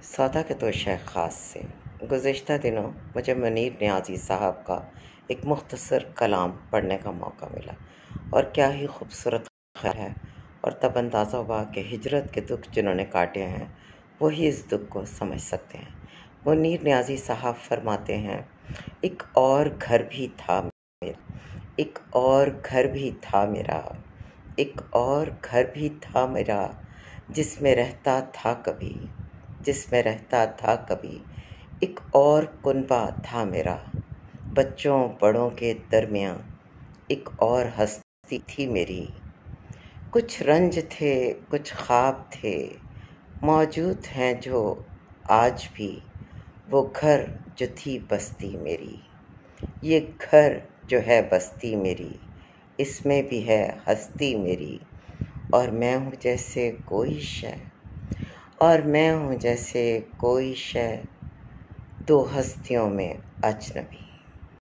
सौदा के तो शेख ख़ास से गुज़िश्ता दिनों मुझे मुनीर नियाज़ी साहब का एक मुख्तसर कलाम पढ़ने का मौका मिला और क्या ही खूबसूरत ख़ैर है। और तब अंदाज़ा हुआ कि हिजरत के दुख जिन्होंने काटे हैं वही इस दुख को समझ सकते हैं। मुनीर नियाज़ी साहब फरमाते हैं, एक और घर भी था मेरा, एक और घर भी था मेरा, एक और घर भी था मेरा, जिसमें रहता था कभी, जिसमें रहता था कभी, एक और कुनबा था मेरा, बच्चों बड़ों के दरमियाँ एक और हस्ती थी मेरी। कुछ रंज थे, कुछ ख्वाब थे, मौजूद हैं जो आज भी, वो घर जो थी बस्ती मेरी। ये घर जो है बस्ती मेरी, इसमें भी है हस्ती मेरी। और मैं हूँ जैसे कोई शय, और मैं हूँ जैसे कोई शय, दो हस्तियों में अजनबी।